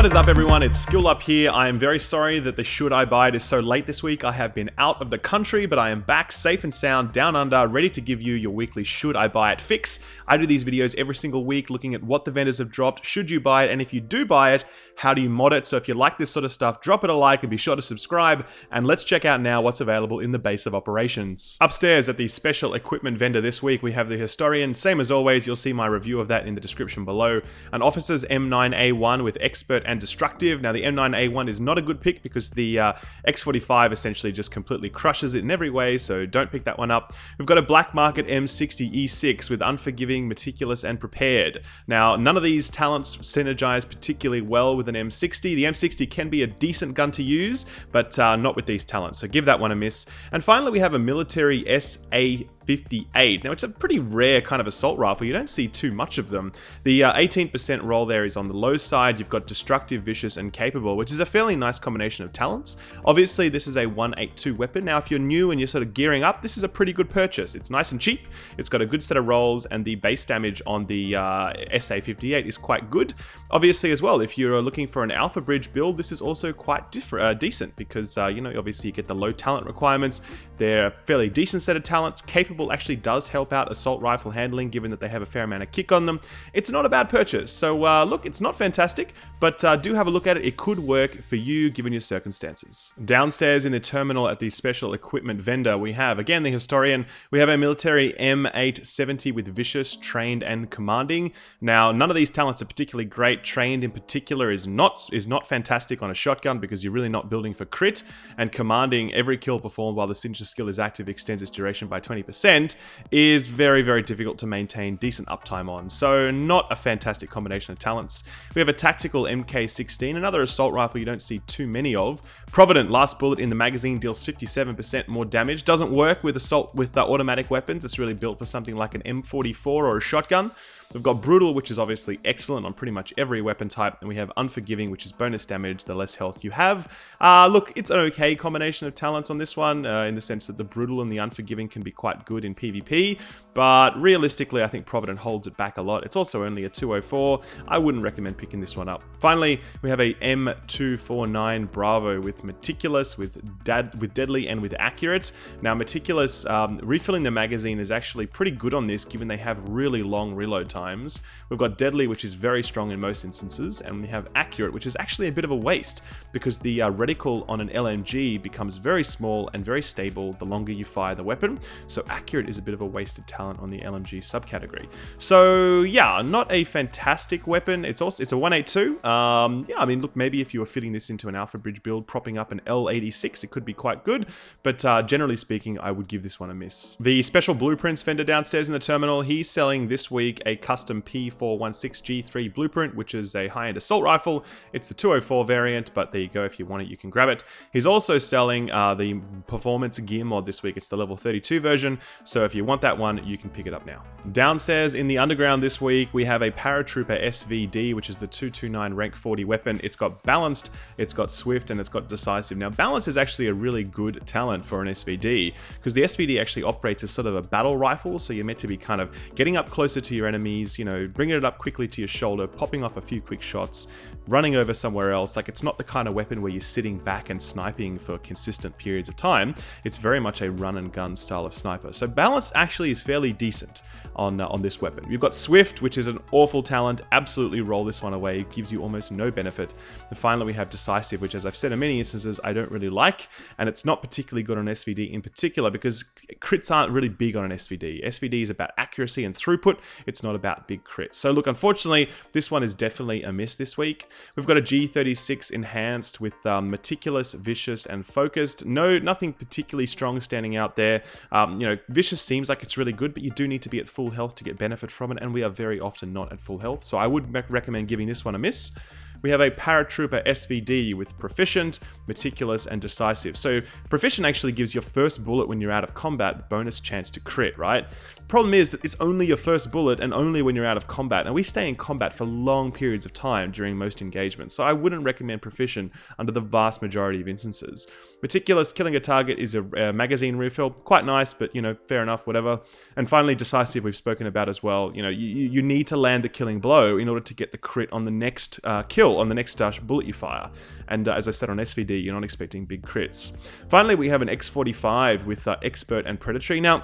What is up, everyone? It's Skill Up here. I am very sorry that the Should I Buy It is so late this week. I have been out of the country, but I am back safe and sound, down under, ready to give you your weekly Should I Buy It fix. I do these videos every single week looking at what the vendors have dropped, should you buy it, and if you do buy it, how do you mod it? So if you like this sort of stuff, drop it a like and be sure to subscribe, and let's check out now what's available in the base of operations. Upstairs at the special equipment vendor this week, we have the Historian. Same as always, you'll see my review of that in the description below. An Officer's M9A1 with Expert and Destructive. Now the M9A1 is not a good pick because the X45 essentially just completely crushes it in every way, so don't pick that one up. We've got a Black Market M60E6 with Unforgiving, Meticulous, and Prepared. Now none of these talents synergize particularly well with an M60. The M60 can be a decent gun to use, but not with these talents, so give that one a miss. And finally we have a Military SA-58. Now it's a pretty rare kind of assault rifle, you don't see too much of them. The 18% roll there is on the low side. You've got Destructive, Vicious, and Capable, which is a fairly nice combination of talents. Obviously this is a 182 weapon. Now if you're new and you're sort of gearing up, this is a pretty good purchase. It's nice and cheap, it's got a good set of rolls, and the base damage on the SA-58 is quite good. Obviously as well, if you're looking for an Alpha Bridge build, this is also quite decent because you know, obviously you get the low talent requirements. They're a fairly decent set of talents. Capable actually does help out assault rifle handling, given that they have a fair amount of kick on them. It's not a bad purchase. So look, it's not fantastic, but do have a look at it. It could work for you given your circumstances. Downstairs in the terminal at the special equipment vendor, we have again the Historian. We have a Military M870 with Vicious, Trained, and Commanding. Now none of these talents are particularly great. Trained in particular is not fantastic on a shotgun because you're really not building for crit, and Commanding, every kill performed while the signature skill is active extends its duration by 20%, is very, very difficult to maintain decent uptime on. So not a fantastic combination of talents. We have a tactical MK16, another assault rifle you don't see too many of. Provident, last bullet in the magazine deals 57% more damage. Doesn't work with automatic weapons. It's really built for something like an M44 or a shotgun. We've got Brutal, which is obviously excellent on pretty much every weapon type, and we have Unforgiving, which is bonus damage the less health you have. Look, it's an okay combination of talents on this one, in the sense that the Brutal and the Unforgiving can be quite good in PvP, but realistically I think Provident holds it back a lot. It's also only a 204. I wouldn't recommend picking this one up. Finally, we have a M249 Bravo with Meticulous, with Deadly, and with Accurate. Now Meticulous, refilling the magazine is actually pretty good on this, given they have really long reload times. We've got Deadly, which is very strong in most instances, and we have Accurate, which is actually a bit of a waste because the reticle on an LMG becomes very small and very stable the longer you fire the weapon. So Accurate is a bit of a wasted talent on the LMG subcategory. So yeah, not a fantastic weapon. It's a 182. Yeah, I mean, look, maybe if you were fitting this into an Alpha Bridge build, propping up an L86, it could be quite good, but generally speaking, I would give this one a miss. The special blueprints vendor downstairs in the terminal, he's selling this week a custom P416G3 blueprint, which is a high-end assault rifle. It's the 204 variant, but there you go. If you want it, you can grab it. He's also selling the performance gear mod this week. It's the level 32 version, so if you want that one, you can pick it up now. Downstairs in the underground this week, we have a Paratrooper SVD, which is the 229 rank 40 weapon. It's got Balanced, it's got Swift, and it's got Decisive. Now, Balanced is actually a really good talent for an SVD, because the SVD actually operates as sort of a battle rifle, so you're meant to be kind of getting up closer to your enemies, you know, bringing it up quickly to your shoulder, popping off a few quick shots, running over somewhere else. Like, it's not the kind of weapon where you're sitting back and sniping for consistent periods of time. It's very much a run and gun style of sniper. So Balance actually is fairly decent on this weapon. You've got Swift, which is an awful talent. Absolutely roll this one away. It gives you almost no benefit. And finally, we have Decisive, which, as I've said in many instances, I don't really like, and it's not particularly good on SVD in particular because crits aren't really big on an SVD. SVD is about accuracy and throughput. It's not about big crits. So look, unfortunately, this one is definitely a miss this week. We've got a G36 enhanced with Meticulous, Vicious, and Focused. Nothing particularly strong standing out there. You know, Vicious seems like it's really good, but you do need to be at full health to get benefit from it, and we are very often not at full health. So I would recommend giving this one a miss. We have a Paratrooper SVD with Proficient, Meticulous, and Decisive. So Proficient actually gives your first bullet when you're out of combat bonus chance to crit, right? Problem is that it's only your first bullet and only when you're out of combat, and we stay in combat for long periods of time during most engagements, so I wouldn't recommend Proficient under the vast majority of instances. Meticulous, killing a target is a magazine refill, quite nice, but you know, fair enough, whatever. And finally, Decisive we've spoken about as well. You know, you need to land the killing blow in order to get the crit on the next kill. kill on the next bullet you fire. And as I said on SVD, you're not expecting big crits. Finally, we have an X-45 with Expert and Predatory. Now,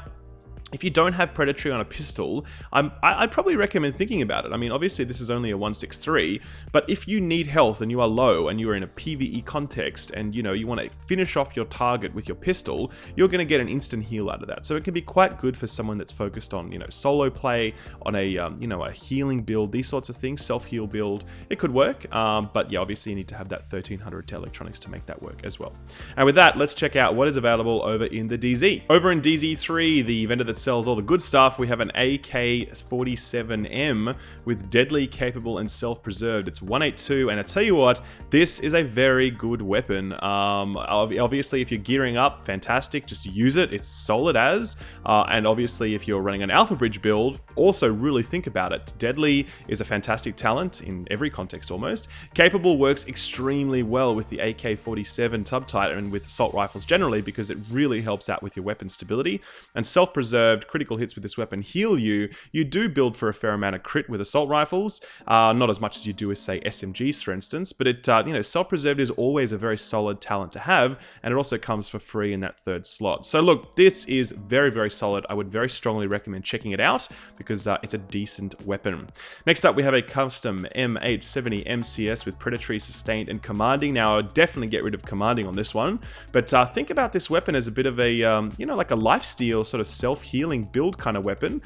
if you don't have Predatory on a pistol, I'd probably recommend thinking about it. I mean, obviously this is only a 163, but if you need health and you are low and you are in a PvE context and you want to finish off your target with your pistol, you're going to get an instant heal out of that. So it can be quite good for someone that's focused on, solo play, on a, a healing build, these sorts of things, self-heal build. It could work, but yeah, obviously you need to have that 1300 to electronics to make that work as well. And with that, let's check out what is available over in the DZ. Over in DZ3, the vendor that sells all the good stuff, we have an AK-47M with deadly, capable, and self-preserved. It's 182, and I tell you what, this is a very good weapon. Obviously, if you're gearing up, fantastic, just use it. It's solid as, and obviously, if you're running an Alpha Bridge build, also really think about it. Deadly is a fantastic talent in every context almost. Capable works extremely well with the AK-47 subtype and with assault rifles generally because it really helps out with your weapon stability. And self-preserved, critical hits with this weapon heal you. You do build for a fair amount of crit with assault rifles, not as much as you do with, say, SMGs, for instance, but it, self-preserved is always a very solid talent to have, and it also comes for free in that third slot. So look, this is very, very solid. I would very strongly recommend checking it out because it's a decent weapon. Next up, we have a custom M870 MCS with predatory, sustained, and commanding. Now, I would definitely get rid of commanding on this one, but think about this weapon as a bit of a, like a lifesteal sort of self-healing build kind of weapon.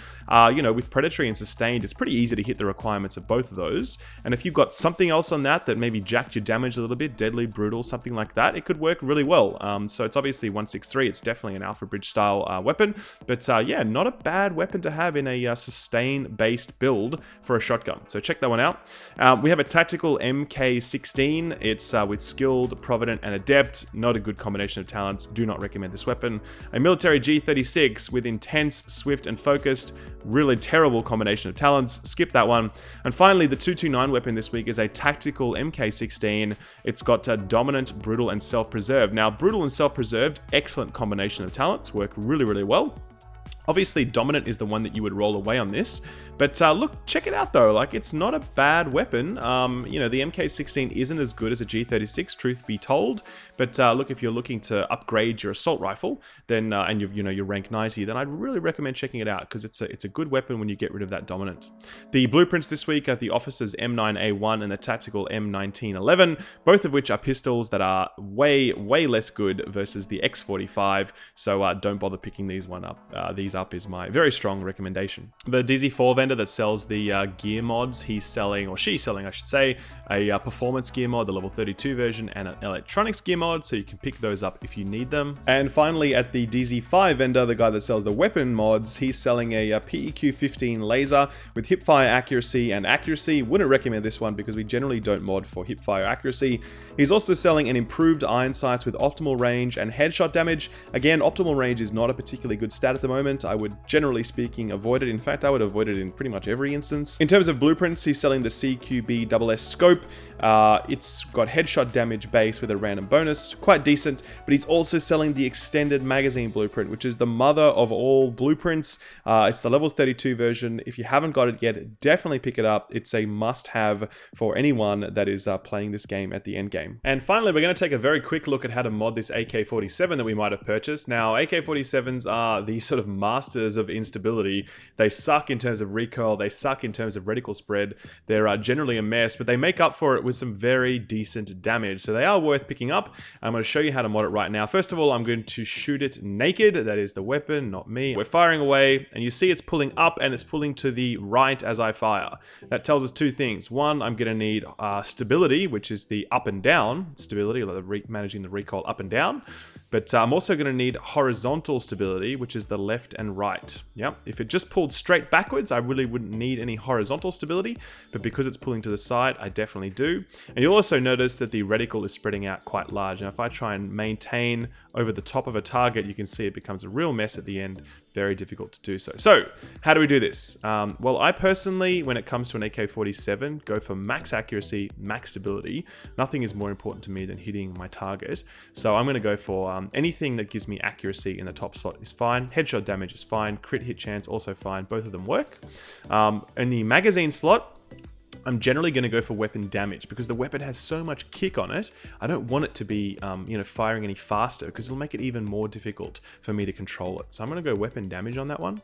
With predatory and sustained, it's pretty easy to hit the requirements of both of those. And if you've got something else on that maybe jacked your damage a little bit, deadly, brutal, something like that, it could work really well. So it's obviously 163. It's definitely an Alpha Bridge style weapon, but yeah, not a bad weapon to have in a sustain-based build for a shotgun. So check that one out. We have a tactical MK16. It's with skilled, provident, and adept. Not a good combination of talents. Do not recommend this weapon. A military G36 with intense, swift, and focused. Really terrible combination of talents. Skip that one. And finally, the 229 weapon this week is a tactical MK16. It's got dominant, brutal, and self-preserved. Now, brutal and self-preserved, excellent combination of talents. Work really, really well. Obviously, dominant is the one that you would roll away on this, but look, check it out though. Like, it's not a bad weapon. The MK16 isn't as good as a G36, truth be told. But look, if you're looking to upgrade your assault rifle, then and you're rank 90, then I'd really recommend checking it out because it's a good weapon when you get rid of that dominant. The blueprints this week are the Officer's M9A1 and the tactical M1911, both of which are pistols that are way, way less good versus the X45. So don't bother picking these up is my very strong recommendation. The DZ4 vendor that sells the gear mods, she's selling, I should say, a performance gear mod, the level 32 version, and an electronics gear mod, so you can pick those up if you need them. And finally, at the DZ5 vendor, the guy that sells the weapon mods, he's selling a PEQ-15 laser with hipfire accuracy and accuracy. Wouldn't recommend this one because we generally don't mod for hipfire accuracy. He's also selling an improved iron sights with optimal range and headshot damage. Again, optimal range is not a particularly good stat at the moment. I would, generally speaking, avoid it. In fact, I would avoid it in pretty much every instance. In terms of blueprints, he's selling the CQB-SS scope. It's got headshot damage base with a random bonus, quite decent, but he's also selling the extended magazine blueprint, which is the mother of all blueprints. It's the level 32 version. If you haven't got it yet, definitely pick it up. It's a must-have for anyone that is playing this game at the end game. And finally, we're going to take a very quick look at how to mod this AK-47 that we might have purchased. Now, AK-47s are the sort of masters of instability. They suck in terms of recoil, they suck in terms of reticle spread. They're generally a mess, but they make up for it with some very decent damage. So they are worth picking up. I'm going to show you how to mod it right now. First of all, I'm going to shoot it naked. That is the weapon, not me. We're firing away, and you see it's pulling up and it's pulling to the right as I fire. That tells us two things. One, I'm going to need stability, which is the up and down stability, like managing the recoil up and down. But I'm also going to need horizontal stability, which is the left and right. Yeah, if it just pulled straight backwards, I really wouldn't need any horizontal stability, but because it's pulling to the side, I definitely do. And you'll also notice that the reticle is spreading out quite large. Now, if I try and maintain over the top of a target, you can see it becomes a real mess at the end. Very difficult to do so. So, how do we do this? Well, I personally, when it comes to an AK-47, go for max accuracy, max stability. Nothing is more important to me than hitting my target. So I'm going to go for anything that gives me accuracy in the top slot is fine. Headshot damage is fine. Crit hit chance also fine. Both of them work. In the magazine slot, I'm generally going to go for weapon damage because the weapon has so much kick on it. I don't want it to be, firing any faster because it'll make it even more difficult for me to control it. So I'm going to go weapon damage on that one.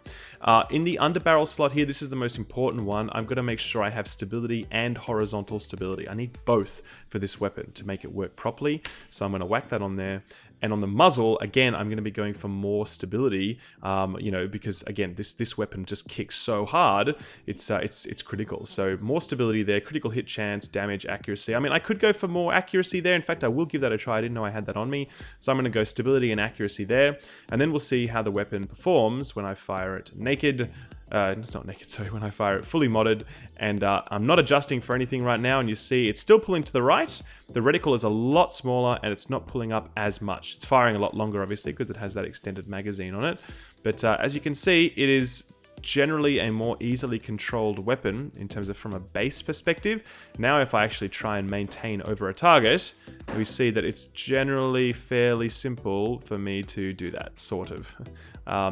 In the underbarrel slot here, this is the most important one. I'm going to make sure I have stability and horizontal stability. I need both for this weapon to make it work properly. So I'm going to whack that on there. And on the muzzle, again, I'm going to be going for more stability, because again, this weapon just kicks so hard, it's critical. So more stability there, critical hit chance, damage, accuracy. I mean, I could go for more accuracy there. In fact, I will give that a try. I didn't know I had that on me. So I'm going to go stability and accuracy there. And then we'll see how the weapon performs when I fire it naked. It's not naked, sorry, when I fire it fully modded, and I'm not adjusting for anything right now, and you see it's still pulling to the right. The reticle is a lot smaller, and it's not pulling up as much. It's firing a lot longer, obviously, because it has that extended magazine on it. But as you can see, it is generally a more easily controlled weapon in terms of from a base perspective. Now, if I actually try and maintain over a target, we see that it's generally fairly simple for me to do that, sort of.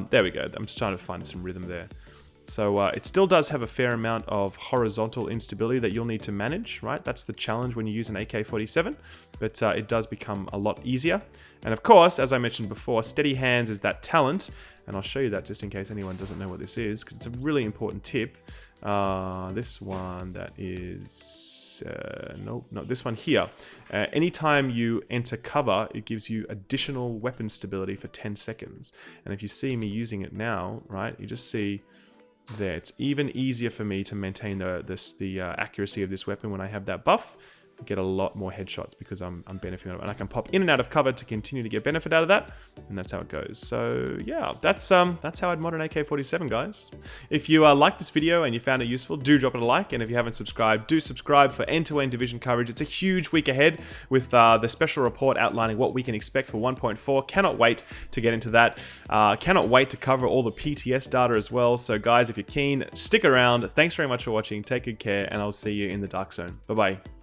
There we go. I'm just trying to find some rhythm there. So it still does have a fair amount of horizontal instability that you'll need to manage, right? That's the challenge when you use an AK-47, but it does become a lot easier. And of course, as I mentioned before, steady hands is that talent, and I'll show you that just in case anyone doesn't know what this is, because it's a really important tip. This one that is, this one here. Anytime you enter cover, it gives you additional weapon stability for 10 seconds. And if you see me using it now, right, you just see there, it's even easier for me to maintain the accuracy of this weapon when I have that buff. Get a lot more headshots because I'm benefiting from it, and I can pop in and out of cover to continue to get benefit out of that, and that's how it goes. So yeah, that's how I'd mod an AK-47, guys. If you liked this video and you found it useful, do drop it a like, and if you haven't subscribed, do subscribe for end-to-end division coverage. It's a huge week ahead with the special report outlining what we can expect for 1.4. Cannot wait to get into that. Cannot wait to cover all the PTS data as well. So guys, if you're keen, stick around. Thanks very much for watching. Take good care, and I'll see you in the Dark Zone. Bye-bye.